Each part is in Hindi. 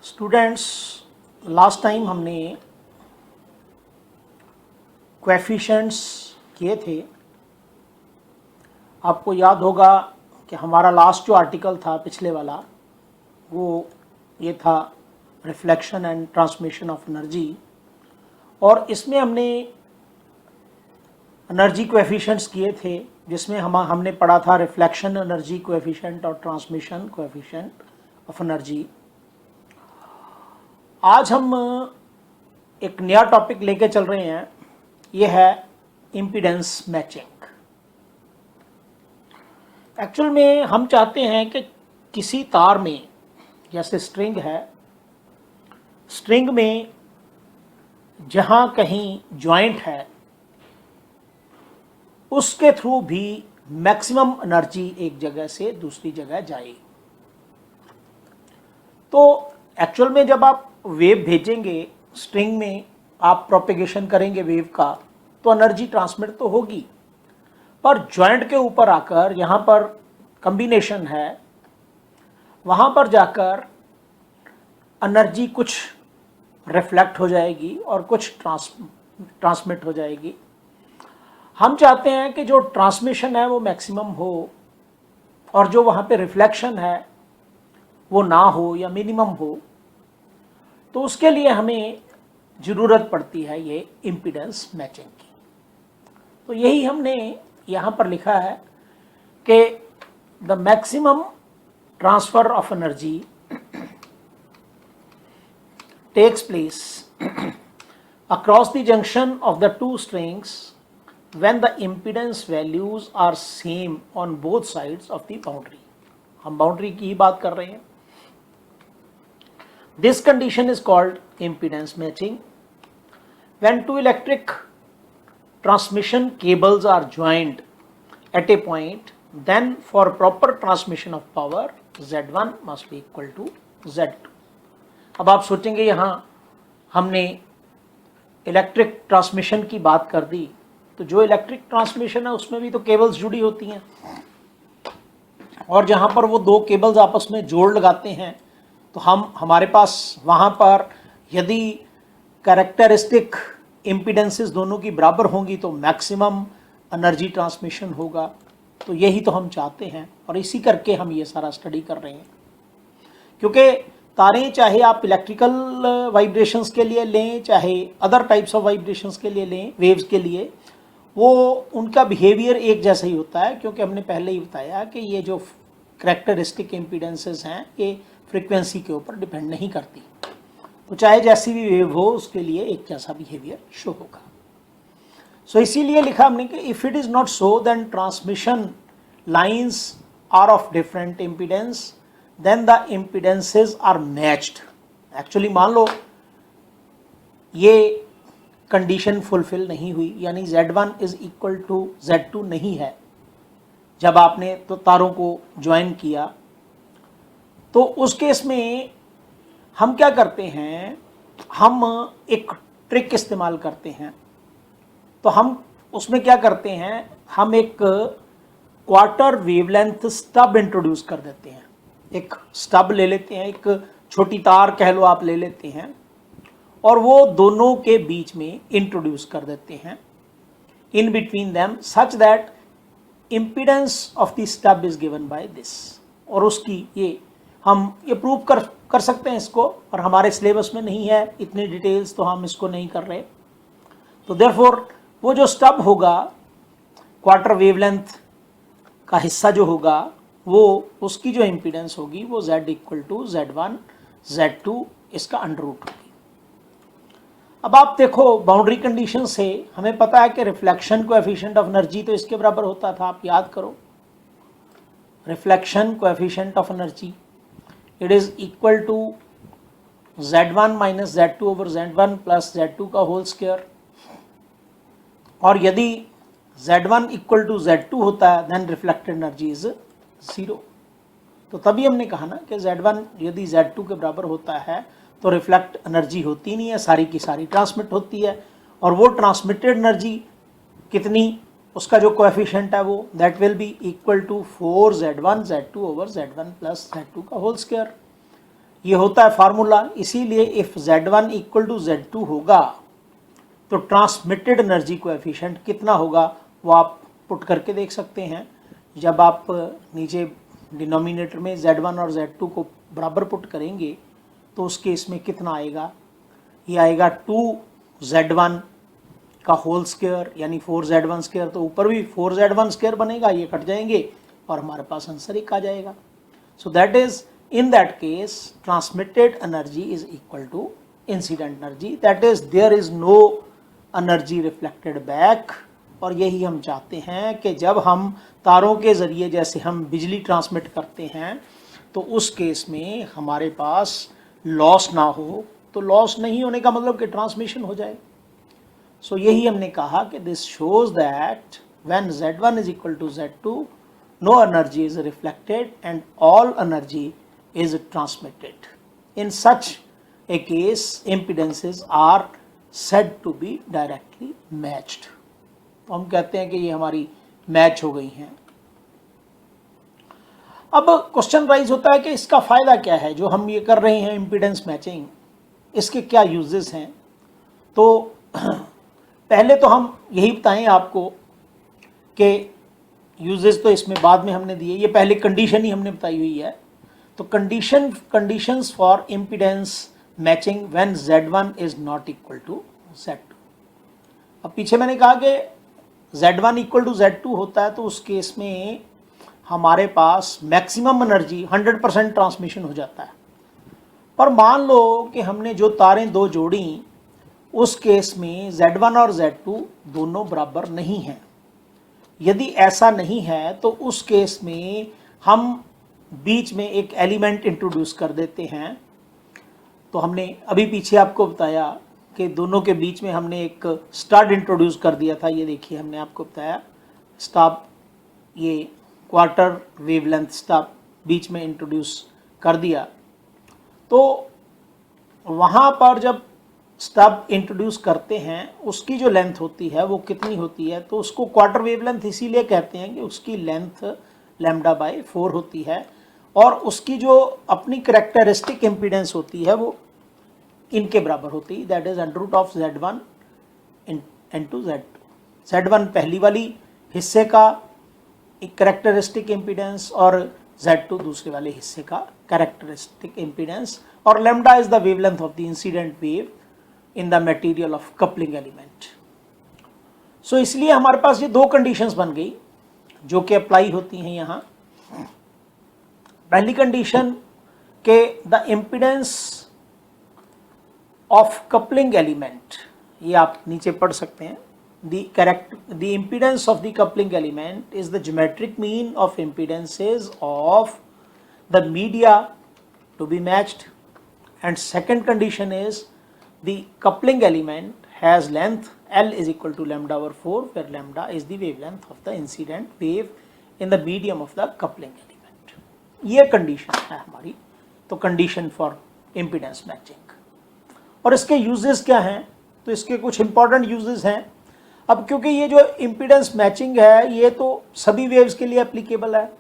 स्टूडेंट्स, लास्ट टाइम हमने कोएफिशिएंट्स किए थे। आपको याद होगा कि हमारा लास्ट जो आर्टिकल था पिछले वाला वो ये था reflection and transmission of energy, और इसमें हमने एनर्जी कोएफिशिएंट्स किए थे जिसमें हमने पढ़ा था रिफ्लेक्शन एनर्जी कोएफिशिएंट और ट्रांसमिशन कोएफिशिएंट ऑफ एनर्जी। आज हम एक नया टॉपिक लेके चल रहे हैं, ये है इम्पीडेंस मैचिंग। एक्चुअल में हम चाहते हैं कि किसी तार में, जैसे स्ट्रिंग है, स्ट्रिंग में जहाँ कहीं जॉइंट है उसके थ्रू भी मैक्सिमम एनर्जी एक जगह से दूसरी जगह जाए। तो एक्चुअल में जब आप वेव भेजेंगे स्ट्रिंग में, आप प्रोपेगेशन करेंगे वेव का, तो एनर्जी ट्रांसमिट तो होगी, पर जॉइंट के ऊपर आकर यहाँ पर कॉम्बिनेशन है, वहाँ पर जाकर एनर्जी कुछ रिफ्लेक्ट हो जाएगी और कुछ ट्रांसमिट हो जाएगी। हम चाहते हैं कि जो ट्रांसमिशन है वो मैक्सिमम हो और जो वहाँ पे रिफ्लेक्शन है वो ना हो या मिनिमम हो। तो उसके लिए हमें ज़रूरत पड़ती है ये इम्पीडेंस मैचिंग की। तो यही हमने यहाँ पर लिखा है कि the maximum transfer of energy takes place across the junction of the two strings when the impedance values are same on both sides of the boundary। हम बाउंड्री की ही बात कर रहे हैं। This condition is called impedance matching। When two electric transmission cables are joined at a point, then for proper transmission of power Z1 must be equal to Z2। अब आप सोचेंगे यहाँ हमने इलेक्ट्रिक ट्रांसमिशन की बात कर दी, तो जो इलेक्ट्रिक ट्रांसमिशन है उसमें भी तो केबल्स जुड़ी होती हैं, और जहाँ पर वो दो केबल्स आपस में जोड़ लगाते हैं तो हमारे पास वहाँ पर यदि कैरेक्टरिस्टिक इम्पीडेंसेस दोनों की बराबर होंगी तो मैक्सिमम एनर्जी ट्रांसमिशन होगा। तो यही तो हम चाहते हैं और इसी करके हम ये सारा स्टडी कर रहे हैं, क्योंकि तारें चाहे आप इलेक्ट्रिकल वाइब्रेशंस के लिए लें चाहे अदर टाइप्स ऑफ वाइब्रेशंस के लिए लें, वेव्स के लिए, वो उनका बिहेवियर एक जैसा ही होता है, क्योंकि हमने पहले ही बताया कि ये जो कैरेक्टरिस्टिक इम्पीडेंसेस हैं ये फ्रीक्वेंसी के ऊपर डिपेंड नहीं करती। तो चाहे जैसी भी वेव हो उसके लिए एक जैसा बिहेवियर शो होगा। सो इसीलिए लिखा हमने कि if it is not so then transmission lines are of different impedance then the impedances are matched. Actually मान लो ये कंडीशन फुलफिल नहीं हुई, यानी Z1 is equal to Z2 नहीं है जब आपने तो तारों को ज्वाइन किया, तो उस केस में हम क्या करते हैं, हम एक ट्रिक इस्तेमाल करते हैं। तो हम उसमें क्या करते हैं, हम एक क्वार्टर वेवलेंथ स्टब इंट्रोड्यूस कर देते हैं। एक स्टब ले लेते हैं, एक छोटी तार कह लो आप ले लेते हैं, और वो दोनों के बीच में इंट्रोड्यूस कर देते हैं in between them such that impedance of the stub is given by this. और उसकी हम प्रूव कर सकते हैं इसको, और हमारे सिलेबस में नहीं है इतनी डिटेल्स, तो हम इसको नहीं कर रहे। तो देयरफॉर वो जो स्टब होगा, क्वार्टर वेवलेंथ का हिस्सा जो होगा, वो उसकी जो इम्पीडेंस होगी वो Z equal to Z1 Z2 इसका अंडर रूट होगी। अब आप देखो बाउंड्री कंडीशन से हमें पता है कि रिफ्लेक्शन कोएफिशिएंट ऑफ एनर्जी तो इसके बराबर होता था, आप याद करो, reflection coefficient of energy it is equal to Z1 minus Z2 over Z1 plus Z2 का होल स्क्वायर। और यदि Z1 इक्वल टू Z2 होता है देन रिफ्लेक्टेड एनर्जी इज 0। तो तभी हमने कहा ना कि Z1 यदि Z2 के बराबर होता है तो रिफ्लेक्ट एनर्जी होती नहीं है, सारी की सारी ट्रांसमिट होती है, और वो ट्रांसमिटेड एनर्जी कितनी, उसका जो कोएफिशिएंट है वो that will be equal to 4Z1 Z2 over Z1 plus Z2 का होल स्क्वायर। ये होता है फार्मूला, इसीलिए if Z1 equal to Z2 होगा तो ट्रांसमिटेड एनर्जी कोएफिशिएंट कितना होगा वो आप पुट करके देख सकते हैं। जब आप नीचे डिनोमिनेटर में Z1 और Z2 को बराबर पुट करेंगे तो उस केस में कितना आएगा, ये आएगा 2Z1 का होल स्क्वायर यानी 4Z1 स्क्वायर, तो ऊपर भी 4Z1 स्क्वायर बनेगा, ये कट जाएंगे और हमारे पास आंसर एक आ जाएगा। So that is in that case transmitted energy is equal to incident energy, that is there is no energy reflected back। और यही हम चाहते हैं कि जब हम तारों के ज़रिए जैसे हम बिजली ट्रांसमिट करते हैं तो उस केस में हमारे पास लॉस ना हो, तो लॉस नहीं होने का मतलब कि ट्रांसमिशन हो जाए। सो यही हमने कहा कि this shows that when Z1 is equal to Z2 no energy is reflected and all energy is transmitted। In such a case impedances are said to be directly matched। तो हम कहते हैं कि ये हमारी मैच हो गई हैं। अब क्वेश्चन राइज होता है कि इसका फायदा क्या है जो हम ये कर रहे हैं इम्पीडेंस मैचिंग, इसके क्या यूजेस हैं। तो पहले तो हम यही बताएं आपको कि यूजेस तो इसमें बाद में हमने दिए, ये पहले कंडीशन ही हमने बताई हुई है। तो conditions for impedance matching when Z1 is not equal to Z2। अब पीछे मैंने कहा कि Z1 इक्वल टू Z2 होता है तो उस केस में हमारे पास मैक्सिमम एनर्जी 100% ट्रांसमिशन हो जाता है। पर मान लो कि हमने जो तारें दो जोड़ी उस केस में Z1 और Z2 दोनों बराबर नहीं हैं। यदि ऐसा नहीं है तो उस केस में हम बीच में एक एलिमेंट इंट्रोड्यूस कर देते हैं। तो हमने अभी पीछे आपको बताया कि दोनों के बीच में हमने एक स्टड इंट्रोड्यूस कर दिया था। ये देखिए हमने आपको बताया स्टब, ये क्वार्टर वेवलेंथ स्टब बीच में इंट्रोड्यूस कर दिया। तो वहाँ पर जब स्टब इंट्रोड्यूस करते हैं उसकी जो लेंथ होती है वो कितनी होती है, तो उसको क्वार्टर वेवलेंथ इसीलिए कहते हैं कि उसकी लेंथ λ/4 होती है और उसकी जो अपनी करेक्टरिस्टिक इम्पीडेंस होती है वो इनके बराबर होती है, that is √of Z1 into Z2। Z1 पहली वाली हिस्से का एक करेक्टरिस्टिक इम्पीडेंस और Z2 दूसरे वाले हिस्से का करेक्टरिस्टिक इम्पीडेंस, और lambda is the wavelength of the incident wave in the material of coupling element. So इसलिए हमारे पास ये दो कंडीशंस बन गई जो कि अप्लाई होती हैं यहाँ। पहली कंडीशन के the impedance of coupling element, ये आप नीचे पढ़ सकते हैं, the impedance of the coupling element is the geometric mean of impedances of the media to be matched, and second condition is the coupling element has length L is equal to λ/4 where lambda is the wavelength of the incident wave in the medium of the coupling element। ये कंडीशन है हमारी, तो कंडीशन फॉर इम्पीडेंस मैचिंग। और इसके यूजेस क्या हैं, तो इसके कुछ इंपॉर्टेंट यूजेस हैं। अब क्योंकि ये जो इम्पीडेंस मैचिंग है ये तो सभी वेव्स के लिए एप्लीकेबल है,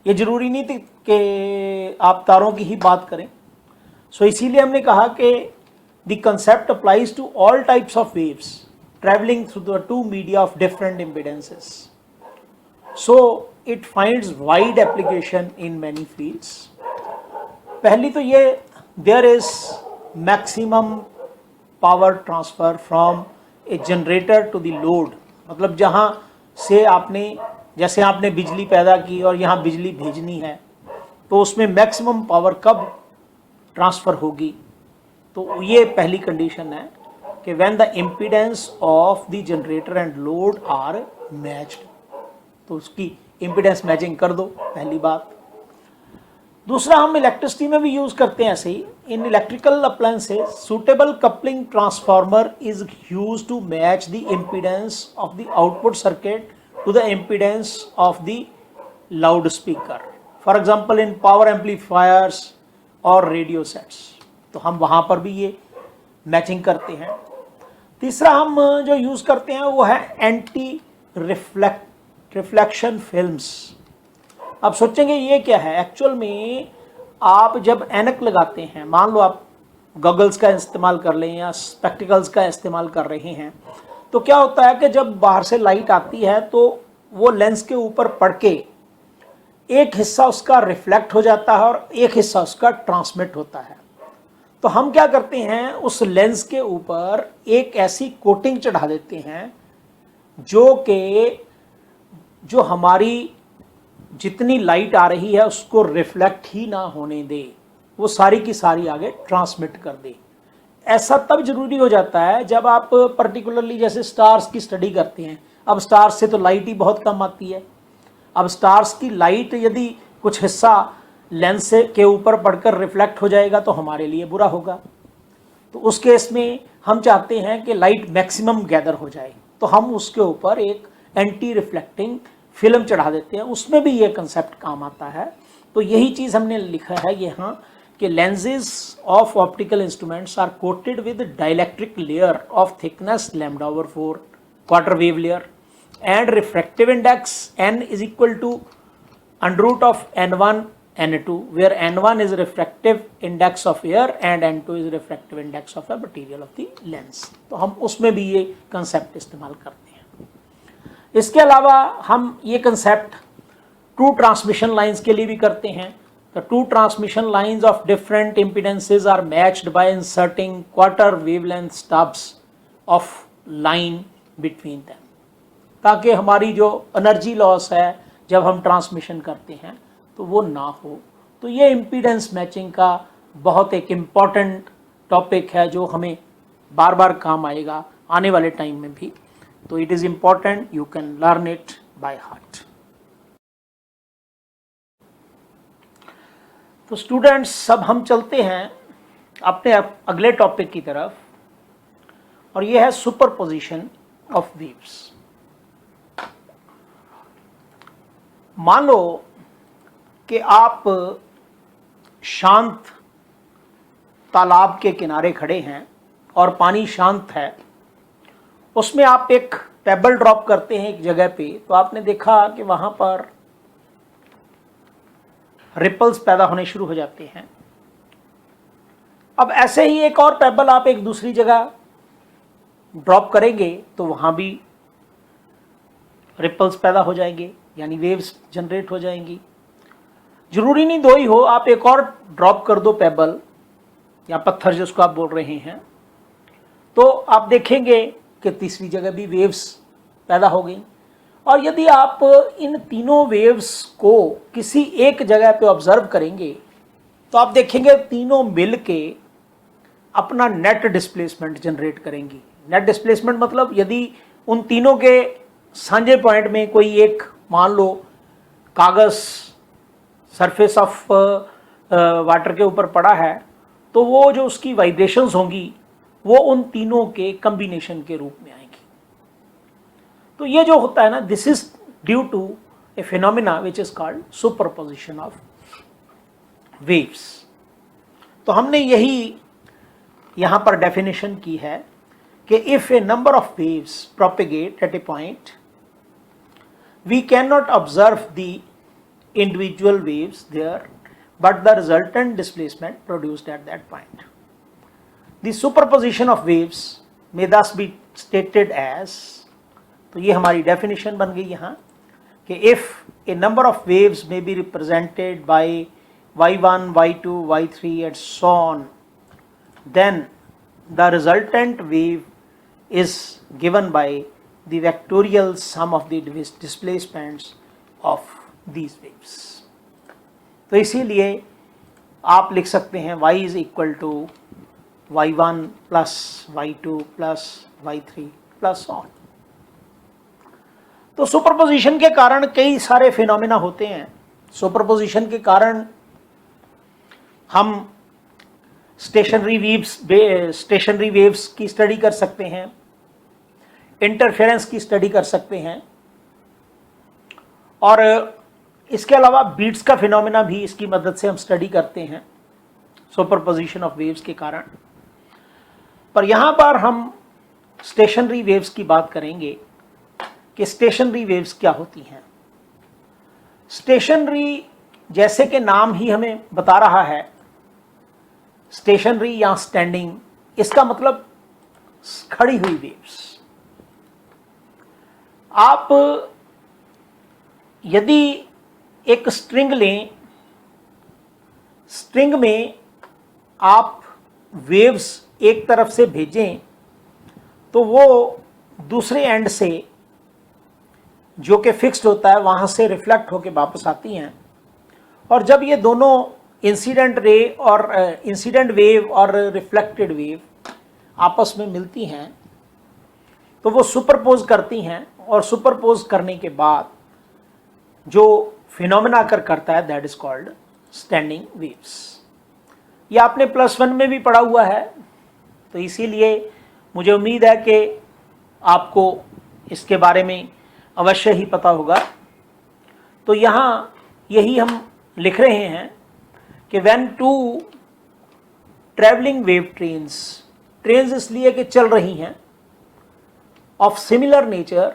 ये जरूरी नहीं थी कि आप तारों की ही बात करें। सो इसीलिए हमने कहा कि the concept applies to all types of waves travelling through the two media of different impedances. So it finds wide application in many fields. पहली तो ये there is maximum power transfer from a generator to the load, मतलब जहाँ से जैसे आपने बिजली पैदा की और यहाँ बिजली भेजनी है तो उसमें मैक्सिमम पावर कब ट्रांसफ़र होगी, तो ये पहली कंडीशन है कि when the impedance of the generator and load are matched, तो उसकी इम्पीडेंस मैचिंग कर दो, पहली बात। दूसरा हम इलेक्ट्रिसिटी में भी यूज़ करते हैं ऐसे ही, in electrical appliances suitable coupling transformer is use to match the impedance of the output circuit to the impedance of the loud speaker, for example in power amplifiers और रेडियो सेट्स, तो हम वहाँ पर भी ये मैचिंग करते हैं। तीसरा हम जो यूज़ करते हैं वो है एंटी रिफ्लेक्शन फिल्म्स। अब सोचेंगे ये क्या है, एक्चुअल में आप जब ऐनक लगाते हैं, मान लो आप गॉगल्स का इस्तेमाल कर लें या स्पेक्टिकल्स का इस्तेमाल कर रहे हैं, तो क्या होता है कि जब बाहर से लाइट आती है तो वो लेंस के ऊपर पड़ के एक हिस्सा उसका रिफ्लेक्ट हो जाता है और एक हिस्सा उसका ट्रांसमिट होता है। तो हम क्या करते हैं, उस लेंस के ऊपर एक ऐसी कोटिंग चढ़ा देते हैं जो हमारी जितनी लाइट आ रही है उसको रिफ्लेक्ट ही ना होने दे, वो सारी की सारी आगे ट्रांसमिट कर दे। ऐसा तब जरूरी हो जाता है जब आप पर्टिकुलरली जैसे स्टार्स की स्टडी करते हैं। अब स्टार्स से तो लाइट ही बहुत कम आती है। अब स्टार्स की लाइट यदि कुछ हिस्सा लेंस के ऊपर पड़कर रिफ्लेक्ट हो जाएगा तो हमारे लिए बुरा होगा। तो उस केस में हम चाहते हैं कि लाइट मैक्सिमम गैदर हो जाए, तो हम उसके ऊपर एक एंटी रिफ्लेक्टिंग फिल्म चढ़ा देते हैं। उसमें भी ये कंसेप्ट काम आता है। तो यही चीज़ हमने लिखा है यहाँ कि lenses of optical instruments are coated with dielectric layer of thickness λ/4 quarter wave layer and refractive index n is equal to under root of n1 n2, where n1 is refractive index of air and n2 is refractive index of the material of the lens। तो हम उसमें भी ये कंसेप्ट इस्तेमाल करते हैं। इसके अलावा हम ये कंसेप्ट ट्रू ट्रांसमिशन लाइंस के लिए भी करते हैं। The two transmission lines of different impedances are matched by inserting quarter wavelength stubs of line between them, ताकि हमारी जो एनर्जी लॉस है जब हम ट्रांसमिशन करते हैं तो वो ना हो। तो ये इम्पीडेंस मैचिंग का बहुत एक इम्पॉर्टेंट टॉपिक है जो हमें बार बार काम आएगा आने वाले टाइम में भी। तो it is important, you can learn it by heart. तो स्टूडेंट्स, सब हम चलते हैं अपने अगले टॉपिक की तरफ, और यह है सुपरपोजिशन ऑफ वेव्स। मान लो कि आप शांत तालाब के किनारे खड़े हैं और पानी शांत है, उसमें आप एक पेबल ड्रॉप करते हैं एक जगह पे, तो आपने देखा कि वहाँ पर रिपल्स पैदा होने शुरू हो जाते हैं। अब ऐसे ही एक और पेबल आप एक दूसरी जगह ड्रॉप करेंगे तो वहाँ भी रिपल्स पैदा हो जाएंगे, यानी वेव्स जनरेट हो जाएंगी। जरूरी नहीं दो ही हो, आप एक और ड्रॉप कर दो पेबल या पत्थर जिसको आप बोल रहे हैं, तो आप देखेंगे कि तीसरी जगह भी वेव्स पैदा हो गई। और यदि आप इन तीनों वेव्स को किसी एक जगह पे ऑब्जर्व करेंगे तो आप देखेंगे तीनों मिल के अपना नेट डिस्प्लेसमेंट जनरेट करेंगी। नेट डिस्प्लेसमेंट मतलब यदि उन तीनों के साझे पॉइंट में कोई एक, मान लो कागज़ सरफेस ऑफ वाटर के ऊपर पड़ा है, तो वो जो उसकी वाइब्रेशंस होंगी वो उन तीनों के कम्बिनेशन के रूप में आएंगी। तो ये जो होता है ना, this is due to a phenomena which is called superposition of waves. तो हमने यही यहाँ पर डेफिनेशन की है कि if a number of waves propagate at a point, we can not observe the individual waves there but the resultant displacement produced at that point. The superposition of waves may thus be stated as, तो ये हमारी definition बन गई यहाँ कि if a number of waves may be represented by y1, y2, y3 and so on, then the resultant wave is given by the vectorial sum of the displacements of these waves. तो इसीलिए आप लिख सकते हैं y is equal to y1 plus y2 plus y3 plus on. तो सुपरपोजिशन के कारण कई सारे फिनोमेना होते हैं। सुपरपोजिशन के कारण हम स्टेशनरी वेव्स की स्टडी कर सकते हैं, इंटरफेरेंस की स्टडी कर सकते हैं, और इसके अलावा बीट्स का फिनोमेना भी इसकी मदद से हम स्टडी करते हैं सुपरपोजिशन ऑफ वेव्स के कारण। पर यहाँ पर हम स्टेशनरी वेव्स की बात करेंगे कि स्टेशनरी वेव्स क्या होती हैं। स्टेशनरी जैसे कि नाम ही हमें बता रहा है स्टेशनरी या स्टैंडिंग, इसका मतलब खड़ी हुई वेव्स। आप यदि एक स्ट्रिंग लें, स्ट्रिंग में आप वेव्स एक तरफ से भेजें तो वो दूसरे एंड से जो कि फिक्स्ड होता है वहाँ से रिफ्लेक्ट होकर वापस आती हैं, और जब ये दोनों इंसिडेंट वेव और रिफ्लेक्टेड वेव आपस में मिलती हैं तो वो सुपरपोज करती हैं, और सुपरपोज करने के बाद जो फिनोमेना करता है that is called standing waves. ये आपने +1 में भी पढ़ा हुआ है, तो इसीलिए मुझे उम्मीद है कि आपको इसके बारे में अवश्य ही पता होगा। तो यहाँ यही हम लिख रहे हैं कि when two travelling wave trains इसलिए कि चल रही हैं, of similar nature,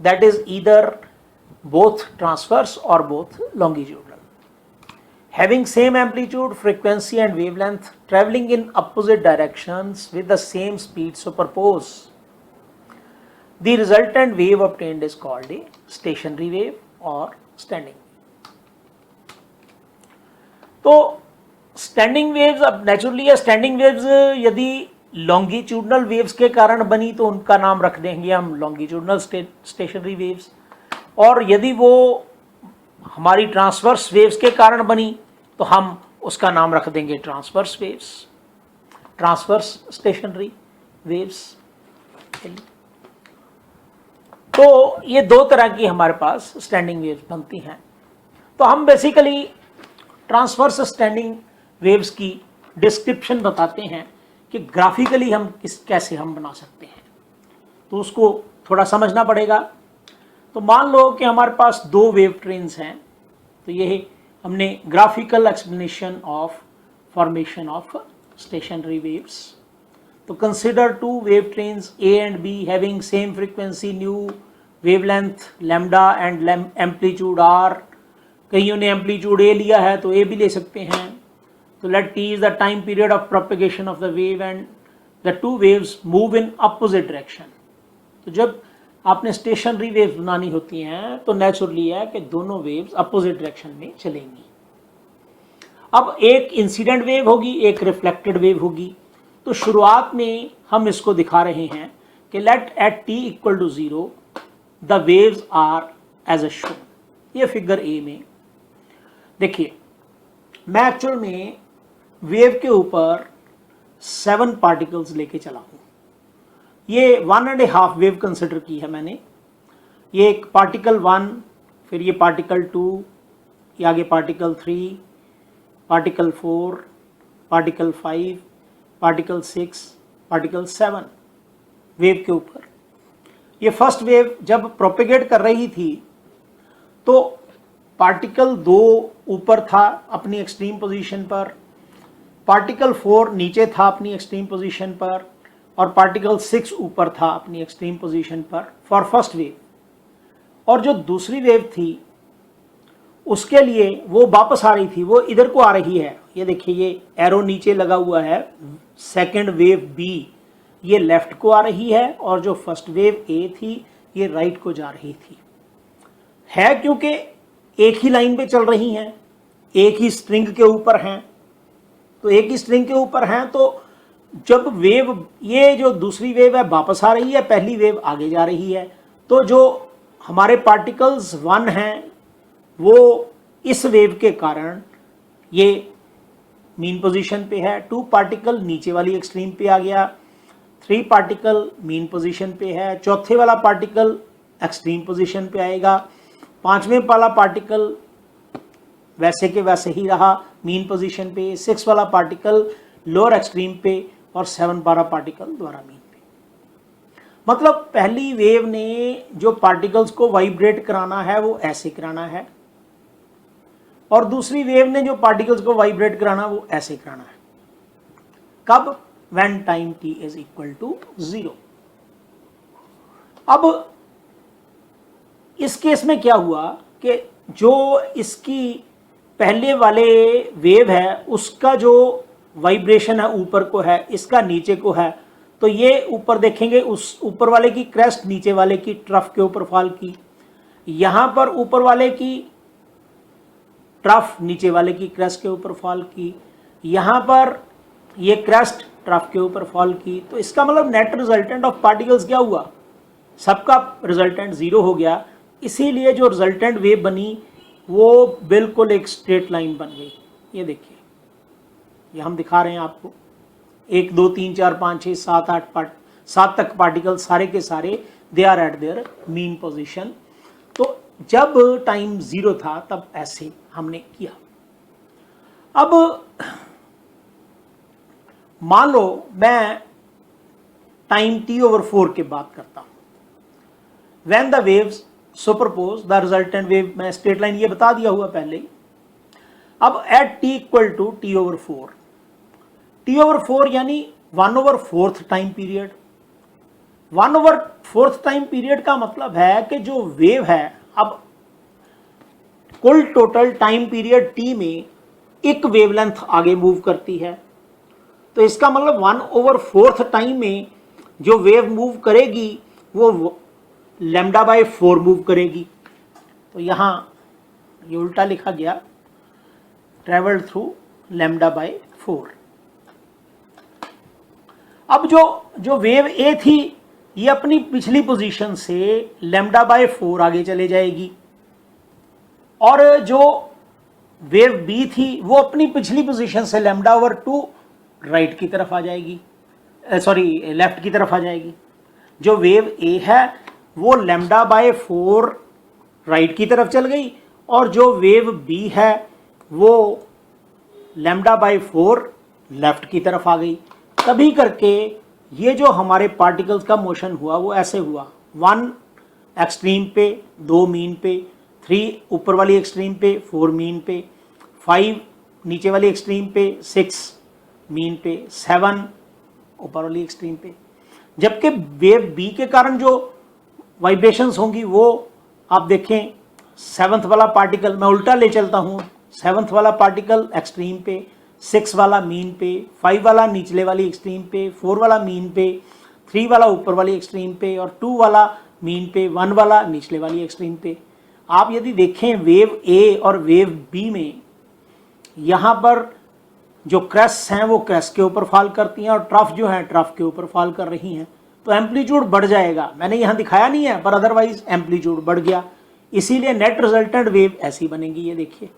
that is either both transverse or both longitudinal, having same amplitude, frequency and wavelength, traveling in opposite directions with the same speed superpose. The resultant wave obtained is called a stationary wave or standing wave. तो स्टैंडिंग वेव्स, अब नेचुरली है स्टैंडिंग वेव्स यदि लॉन्गिट्यूडनल वेव्स के कारण बनी तो उनका नाम रख देंगे हम लॉन्गिट्यूडनल स्टेशनरी वेव्स, और यदि वो हमारी ट्रांसवर्स वेव्स के कारण बनी तो हम उसका नाम रख देंगे transverse waves, transverse stationery waves. तो ये दो तरह की हमारे पास स्टैंडिंग वेव्स बनती हैं। तो हम बेसिकली ट्रांसवर्स स्टैंडिंग वेव्स की डिस्क्रिप्शन बताते हैं कि ग्राफिकली हम कैसे हम बना सकते हैं, तो उसको थोड़ा समझना पड़ेगा। तो मान लो कि हमारे पास दो वेव ट्रेन्स हैं, तो ये हमने graphical explanation of formation of stationary waves. तो consider two wave trains A and B having same frequency nu, wavelength lambda and amplitude R। कईयों ने एम्पलीट्यूड A लिया है तो A भी ले सकते हैं। तो let T is the time period of propagation of the wave and the two waves move in opposite direction. तो जब आपने स्टेशनरी वेव्स बनानी होती हैं तो नेचुरली है कि दोनों वेव्स अपोजिट डायरेक्शन में चलेंगी। अब एक इंसिडेंट वेव होगी, एक रिफ्लेक्टेड वेव होगी। तो शुरुआत में हम इसको दिखा रहे हैं कि let at t equal to 0 the waves are as a shown. ये फिगर A में देखिए, मैं एक्चुअल में वेव के ऊपर 7 पार्टिकल्स लेके चला हूं। ये 1.5 वेव कंसिडर की है मैंने। ये एक पार्टिकल 1, फिर ये पार्टिकल 2, ये आगे particle 3, particle 4, particle 5, particle 6, particle 7 wave के ऊपर। ये फर्स्ट वेव जब प्रोपेगेट कर रही थी तो पार्टिकल 2 ऊपर था अपनी एक्सट्रीम पोजीशन पर, पार्टिकल 4 नीचे था अपनी एक्सट्रीम पोजीशन पर, और पार्टिकल 6 ऊपर था अपनी एक्सट्रीम पोजीशन पर फॉर फर्स्ट वेव। और जो दूसरी वेव थी उसके लिए वो वापस आ रही थी, वो इधर को आ रही है। ये देखिए, ये एरो नीचे लगा हुआ है, सेकंड वेव B ये लेफ्ट को आ रही है, और जो फर्स्ट वेव A थी ये राइट को जा रही थी। है क्योंकि एक ही लाइन पे चल रही हैं, एक ही स्ट्रिंग के ऊपर हैं। तो एक ही स्ट्रिंग के ऊपर हैं, तो जब वेव, ये जो दूसरी वेव है वापस आ रही है, पहली वेव आगे जा रही है, तो जो हमारे पार्टिकल्स 1 हैं वो इस वेव के कारण ये मीन पोजीशन पे है, 2 पार्टिकल नीचे वाली एक्सट्रीम पे आ गया, 3 पार्टिकल मीन पोजीशन पे है, चौथे वाला पार्टिकल एक्सट्रीम पोजीशन पे आएगा, 5वें वाला पार्टिकल वैसे के वैसे ही रहा मीन पोजीशन पे, 6 वाला पार्टिकल लोअर एक्सट्रीम पे, और 7 वाला पार्टिकल द्वारा मीन पे। मतलब पहली वेव ने जो पार्टिकल्स को वाइब्रेट कराना है वो ऐसे कराना है, और दूसरी वेव ने जो पार्टिकल्स को वाइब्रेट कराना वो ऐसे कराना है। कब? When time t is equal to 0। अब इस केस में क्या हुआ कि जो इसकी पहले वाले वेव है उसका जो वाइब्रेशन है ऊपर को है, इसका नीचे को है, तो ये ऊपर देखेंगे उस ऊपर वाले की क्रेस्ट नीचे वाले की ट्रफ के ऊपर फॉल की, यहां पर ऊपर वाले की ट्रफ नीचे वाले की क्रेस्ट के ऊपर फॉल की, यहां पर ये क्रेस्ट ट्रफ के ऊपर फॉल की। तो इसका मतलब नेट रिजल्टेंट ऑफ पार्टिकल्स क्या हुआ, सबका रिजल्टेंट जीरो हो गया। इसीलिए जो रिजल्टेंट वेव बनी वो बिल्कुल एक स्ट्रेट लाइन बन गई। ये देखिए, ये हम दिखा रहे हैं आपको, 1 2 3 4 5 6 7 8 7 तक पार्टिकल सारे के सारे they are at their mean position. तो जब टाइम जीरो था तब ऐसे हमने किया। अब मान लो मैं टाइम t/4 की बात करता हूं, when the waves superpose the resultant wave, मैं स्ट्रेट लाइन ये बता दिया हुआ पहले ही। अब एट t = t/4, t/4 यानी 1/4 टाइम पीरियड। 1/4 टाइम पीरियड का मतलब है कि जो वेव है, अब कुल टोटल टाइम पीरियड t में एक वेवलेंथ आगे मूव करती है, तो इसका मतलब 1/4 टाइम में जो वेव मूव करेगी वो λ/4 मूव करेगी। तो यहाँ ये उल्टा लिखा गया, ट्रेवल थ्रू λ/4। अब जो वेव ए थी ये अपनी पिछली पोजीशन से λ/4 आगे चले जाएगी, और जो वेव बी थी वो अपनी पिछली पोजीशन से λ/2 राइट की तरफ आ जाएगी, सॉरी लेफ्ट की तरफ आ जाएगी। जो वेव ए है वो λ/4 राइट की तरफ चल गई, और जो वेव बी है वो λ/4 लेफ्ट की तरफ आ गई। तभी करके ये जो हमारे पार्टिकल्स का मोशन हुआ वो ऐसे हुआ, 1 एक्सट्रीम पे, 2 मीन पे, 3 ऊपर वाली एक्सट्रीम पे, 4 मीन पे, 5 नीचे वाली एक्सट्रीम पे, 6 मीन पे, 7 ऊपर वाली एक्सट्रीम पे। जबकि वेव बी के कारण जो वाइब्रेशंस होंगी वो आप देखें, 7th वाला पार्टिकल, मैं उल्टा ले चलता हूँ, 7th वाला पार्टिकल एक्सट्रीम पे, 6 वाला मीन पे, 5 वाला निचले वाली एक्सट्रीम पे, 4 वाला मीन पे, 3 वाला ऊपर वाली एक्सट्रीम पे, और 2 वाला मीन पे, 1 वाला निचले वाली एक्सट्रीम पे। आप यदि देखें वेव ए और वेव बी में, यहाँ पर जो क्रेस्ट हैं वो क्रेस्ट के ऊपर फॉल करती हैं, और ट्रफ जो है ट्रफ के ऊपर फॉल कर रही हैं, तो एम्पलीट्यूड बढ़ जाएगा। मैंने यहाँ दिखाया नहीं है पर अदरवाइज एम्पलीट्यूड बढ़ गया, इसीलिए नेट रिजल्टेंट वेव ऐसी बनेगी। ये देखिए,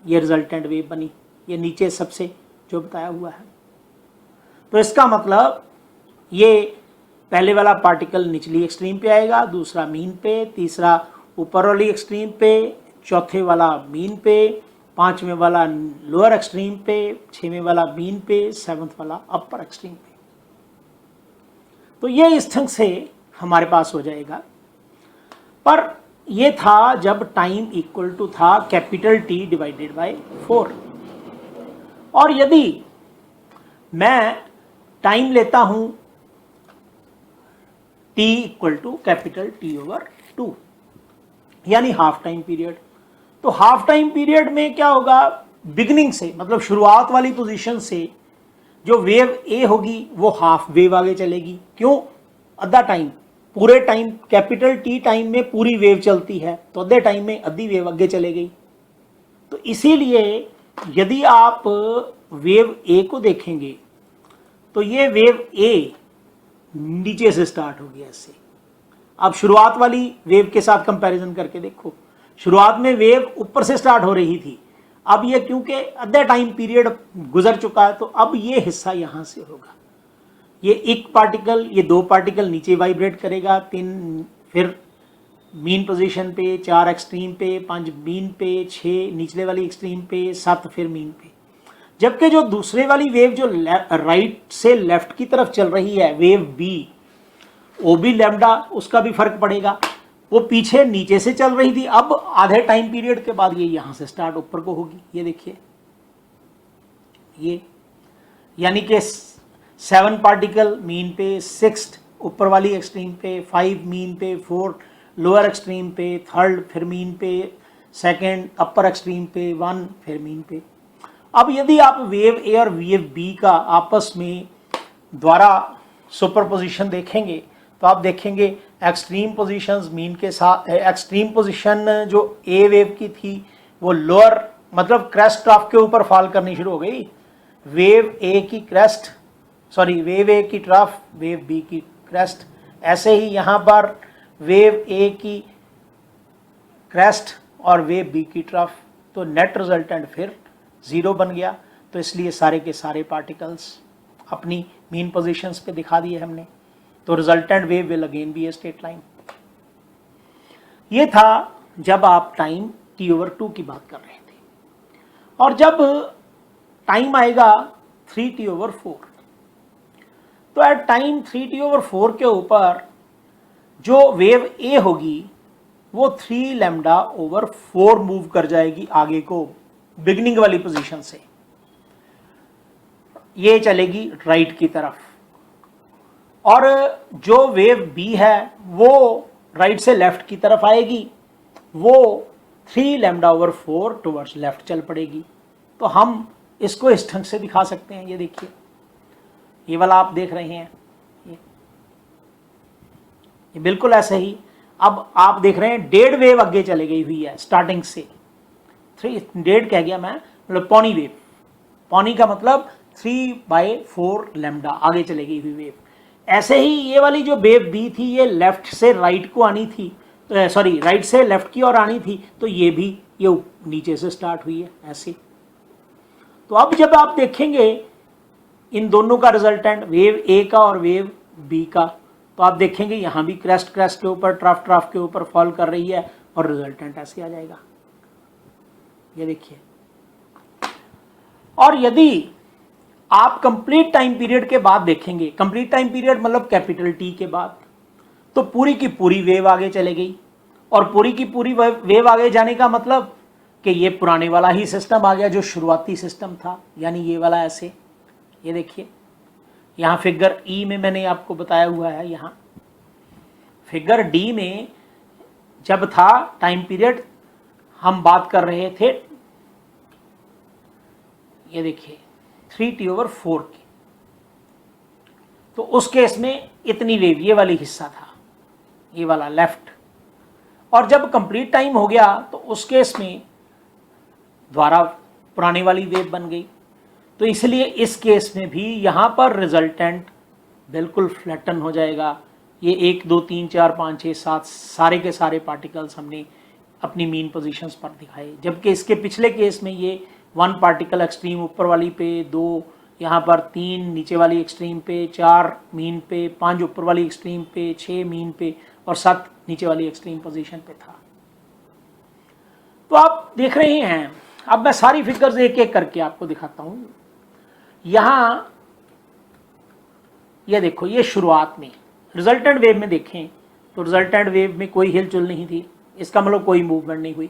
ये रिजल्टेंट वेव बनी, ये नीचे सबसे जो बताया हुआ है। तो इसका मतलब ये पहले वाला पार्टिकल निचली एक्सट्रीम पे आएगा, दूसरा मीन पे, तीसरा ऊपर वाली एक्सट्रीम पे, चौथे वाला मीन पे, 5वें वाला लोअर एक्सट्रीम पे, 6वें वाला मीन पे, 7th वाला अपर एक्सट्रीम पे। तो ये इस ढंग से हमारे पास हो जाएगा। पर ये था जब टाइम इक्वल टू था T/4। और यदि मैं टाइम लेता हूं T = T/2 यानी हाफ टाइम पीरियड, तो हाफ टाइम पीरियड में क्या होगा, बिगिनिंग से मतलब शुरुआत वाली पोजीशन से जो वेव ए होगी वो हाफ वेव आगे चलेगी। क्यों, आधा टाइम, पूरे टाइम T टाइम में पूरी वेव चलती है, तो आधे टाइम में आधी वेव आगे चले गई। तो इसीलिए यदि आप वेव ए को देखेंगे तो ये वेव ए नीचे से स्टार्ट हो गया इससे। आप शुरुआत वाली वेव के साथ कंपैरिजन करके देखो, शुरुआत में वेव ऊपर से स्टार्ट हो रही थी, अब ये क्योंकि आधा टाइम पीरियड गुजर चुका है तो अब ये हिस्सा यहाँ से होगा। ये एक पार्टिकल, ये 2 पार्टिकल नीचे वाइब्रेट करेगा, 3 फिर मीन पोजीशन पे, 4 एक्सट्रीम पे, 5 मीन पे, 6 निचले वाली एक्सट्रीम पे, 7 फिर मीन पे। जबकि जो दूसरे वाली वेव जो राइट से लेफ्ट की तरफ चल रही है, वेव बी, वो भी लैम्डा, उसका भी फर्क पड़ेगा, वो पीछे नीचे से चल रही थी, अब आधे टाइम पीरियड के बाद ये यहां से स्टार्ट ऊपर को होगी। ये देखिए, ये यानी कि 7 पार्टिकल मीन पे, 6 ऊपर वाली एक्सट्रीम पे, 5 मीन पे, 4 लोअर एक्सट्रीम पे, 3rd फिर मीन पे, सेकेंड अपर एक्सट्रीम पे 1, फिर मीन पे। अब यदि आप वेव ए और वेव बी का आपस में द्वारा सुपरपोजिशन देखेंगे तो आप देखेंगे एक्सट्रीम पोजीशंस मीन के साथ, एक्सट्रीम पोजीशन जो ए वेव की थी वो लोअर मतलब क्रेस्ट ट्रफ के ऊपर फॉल करनी शुरू हो गई। वेव ए की क्रेस्ट, सॉरी वेव ए की ट्रफ, वेव बी की क्रेस्ट। ऐसे ही यहाँ पर वेव ए की क्रेस्ट और वेव बी की ट्रफ, तो नेट रिजल्टेंट फिर 0 बन गया। तो इसलिए सारे के सारे पार्टिकल्स अपनी मीन पोजीशंस पे दिखा दिए हमने। तो resultant wave will again be a straight line. ये था जब आप टाइम t/2 की बात कर रहे थे। और जब टाइम आएगा 3t/4, तो एट टाइम 3t/4 के ऊपर जो वेव ए होगी वो 3λ/4 मूव कर जाएगी आगे को, बिगिनिंग वाली पोजीशन से ये चलेगी राइट की तरफ। और जो वेव बी है वो राइट से लेफ्ट की तरफ आएगी, वो 3λ/4 टुवर्ड्स लेफ्ट चल पड़ेगी। तो हम इसको इस ढंग से दिखा सकते हैं। ये देखिए, ये वाला आप देख रहे हैं, ये बिल्कुल ऐसे ही। अब आप देख रहे हैं डेढ़ वेव आगे चले गई हुई है स्टार्टिंग से। 3 कह गया मैं, मतलब पौनी वेव। पौनी का मतलब 3/4λ आगे चले गई हुई वेव। ऐसे ही ये वाली जो वेव बी थी ये लेफ्ट से राइट को आनी थी, सॉरी राइट से लेफ्ट की ओर आनी थी, तो ये भी ये नीचे से स्टार्ट हुई है ऐसे। तो अब जब आप देखेंगे इन दोनों का रिजल्टेंट, वेव ए का और वेव बी का, तो आप देखेंगे यहाँ भी क्रेस्ट के ऊपर, ट्रफ के ऊपर फॉल कर रही है और रिजल्टेंट ऐसे आ जाएगा। ये देखिए। और यदि आप कंप्लीट टाइम पीरियड के बाद देखेंगे, कंप्लीट टाइम पीरियड मतलब कैपिटल टी के बाद, तो पूरी की पूरी वेव आगे चले गई। और पूरी की पूरी वेव आगे जाने का मतलब कि ये पुराने वाला ही सिस्टम आ गया जो शुरुआती सिस्टम था, यानी ये वाला ऐसे। ये देखिए यहाँ फिगर ई में मैंने आपको बताया हुआ है, यहाँ फिगर डी में जब था टाइम पीरियड हम बात कर रहे थे, ये देखिए 3t/4 की, तो उस केस में इतनी वेव ये वाली हिस्सा था, ये वाला लेफ्ट। और जब कंप्लीट टाइम हो गया तो उस केस में द्वारा पुरानी वाली वेव बन गई। तो इसलिए इस केस में भी यहाँ पर रिजल्टेंट बिल्कुल फ्लैटन हो जाएगा। ये 1 2 3 4 5 6 7 सारे के सारे पार्टिकल्स हमने अपनी मीन पोजीशंस पर दिखाए। जबकि इसके पिछले केस में ये 1 पार्टिकल एक्सट्रीम ऊपर वाली पे, 2 यहाँ पर, 3 नीचे वाली एक्सट्रीम पे, 4 मीन पे, 5 ऊपर वाली एक्सट्रीम पे, 6 मीन पे और 7 नीचे वाली एक्सट्रीम पोजीशन पे था। तो आप देख रहे हैं, अब मैं सारी फिगर्स एक एक करके आपको दिखाता हूं। यहां ये देखो, ये शुरुआत में रिजल्टेंट वेव में देखें तो रिजल्टेंट वेव में कोई हिलचुल नहीं थी, इसका मतलब कोई मूवमेंट नहीं हुई।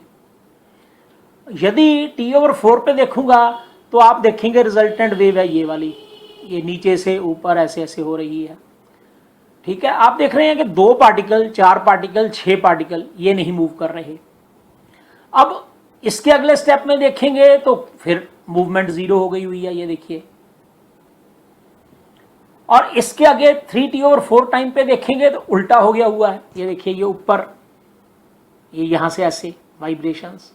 यदि t/4 पे देखूंगा तो आप देखेंगे रिजल्टेंट वेव है ये वाली, ये नीचे से ऊपर ऐसे ऐसे हो रही है। ठीक है, आप देख रहे हैं कि 2 पार्टिकल, 4 पार्टिकल, 6 पार्टिकल ये नहीं मूव कर रहे। अब इसके अगले स्टेप में देखेंगे तो फिर मूवमेंट 0 हो गई हुई है, ये देखिए। और इसके आगे 3t/4 टाइम पे देखेंगे तो उल्टा हो गया हुआ है, ये देखिए, ये ऊपर, ये यहां से ऐसे वाइब्रेशंस।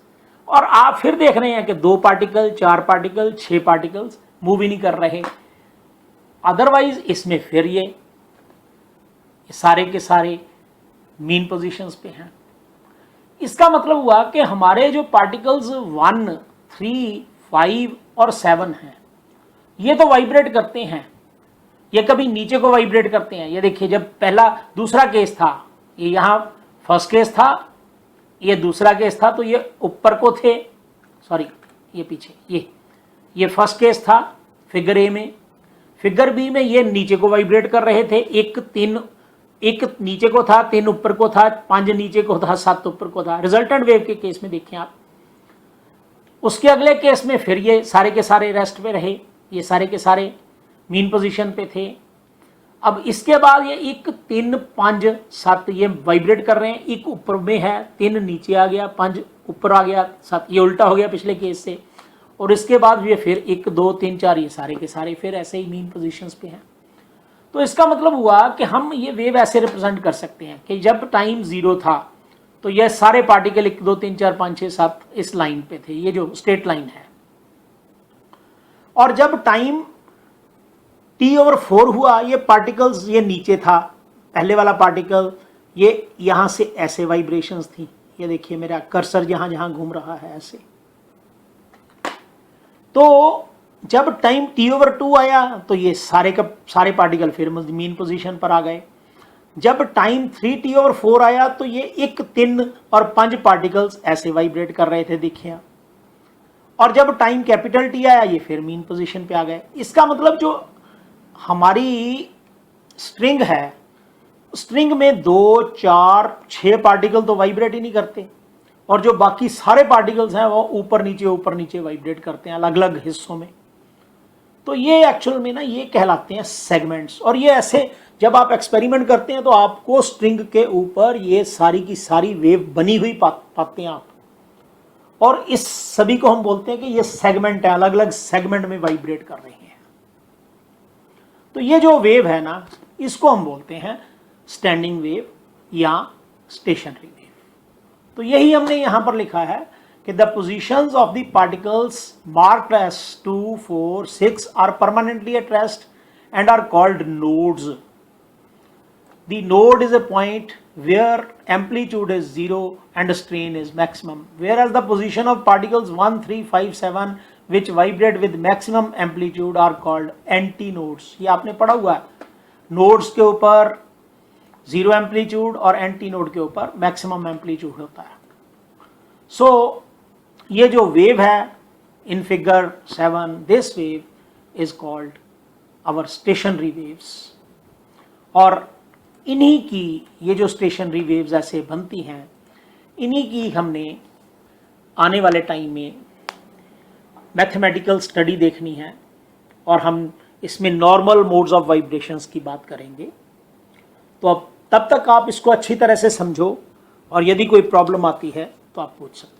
और आप फिर देख रहे हैं कि 2 पार्टिकल, 4 पार्टिकल, 6 पार्टिकल्स मूव ही नहीं कर रहे। अदरवाइज इसमें फिर ये सारे के सारे मीन पोजीशंस पे हैं। इसका मतलब हुआ कि हमारे जो पार्टिकल्स 1, 3, 5 और 7 हैं, ये तो वाइब्रेट करते हैं, ये कभी नीचे को वाइब्रेट करते हैं। ये देखिए, जब पहला दूसरा केस था, ये यहाँ फर्स्ट केस था, ये दूसरा केस था, तो ये ऊपर को थे, सॉरी ये पीछे, ये फर्स्ट केस था फिगर ए में। फिगर बी में ये नीचे को वाइब्रेट कर रहे थे, एक नीचे को था, 3 ऊपर को था, 5 नीचे को था, 7 ऊपर को था। रिजल्टेंट वेव के केस में देखें आप, उसके अगले केस में फिर ये सारे के सारे रेस्ट पे रहे, ये सारे के सारे मीन पोजीशन पे थे। अब इसके बाद ये 1 3 5 7 ये वाइब्रेट कर रहे हैं, 1 ऊपर में है, 3 नीचे आ गया, 5 ऊपर आ गया, 7 ये उल्टा हो गया पिछले केस से, और इसके बाद ये फिर 1 2 3 4 ये सारे के सारे फिर ऐसे ही मीन पोजीशंस पे हैं। तो इसका मतलब हुआ कि हम ये वेव ऐसे रिप्रेजेंट कर सकते हैं कि जब टाइम 0 था तो ये सारे पार्टिकल 1 2 3 4 5 6 7 इस लाइन पे थे, ये जो स्ट्रेट लाइन है, और जब टाइम t/4 हुआ ये पार्टिकल्स ये नीचे था, पहले वाला पार्टिकल ये यहां से ऐसे वाइब्रेशंस थी, ये देखिए मेरा कर्सर जहां जहां घूम रहा है ऐसे। तो जब टाइम t/2 आया तो ये सारे का सारे पार्टिकल फिर मीन पोजीशन पर आ गए। जब टाइम 3t/4 आया तो ये 1 3 और 5 पार्टिकल्स ऐसे वाइब्रेट कर रहे थे, देखिए। और जब टाइम कैपिटल T आया ये फिर मीन पोजीशन पे आ गए। इसका मतलब जो हमारी स्ट्रिंग है, स्ट्रिंग में 2 4 6 पार्टिकल तो वाइब्रेट ही नहीं करते, और जो बाकी सारे पार्टिकल्स हैं वो ऊपर नीचे वाइब्रेट करते हैं अलग अलग हिस्सों में। तो ये एक्चुअल में ना ये कहलाते हैं सेगमेंट्स। और ये ऐसे जब आप एक्सपेरिमेंट करते हैं तो आपको स्ट्रिंग के ऊपर ये सारी की सारी वेव बनी हुई पाते हैं आप, और इस सभी को हम बोलते हैं कि ये सेगमेंट है, अलग अलग सेगमेंट में वाइब्रेट कर रहे हैं। तो ये जो वेव है ना इसको हम बोलते हैं स्टैंडिंग वेव या स्टेशनरी वेव। तो यही हमने यहां पर लिखा है कि the positions of the particles marked as 2 4 6 are permanently at rest and are called nodes. The node is a point where amplitude is 0 and strain is maximum, whereas the position of particles 1 3 5 7 which vibrate with maximum amplitude are called antinodes। ये आपने पढ़ा हुआ है, नोड्स के ऊपर 0 एम्पलीट्यूड और एंटीनोड के ऊपर मैक्सिमम एम्पलीट्यूड होता है। सो ये जो वेव है in figure 7, this wave is called our stationary waves. और इन्हीं की ये जो स्टेशनरी वेव्स ऐसे बनती हैं, इन्हीं की हमने आने वाले टाइम में मैथमेटिकल स्टडी देखनी है, और हम इसमें नॉर्मल मोड्स ऑफ वाइब्रेशंस की बात करेंगे। तो अब तब तक आप इसको अच्छी तरह से समझो, और यदि कोई प्रॉब्लम आती है तो आप पूछ सकते हैं।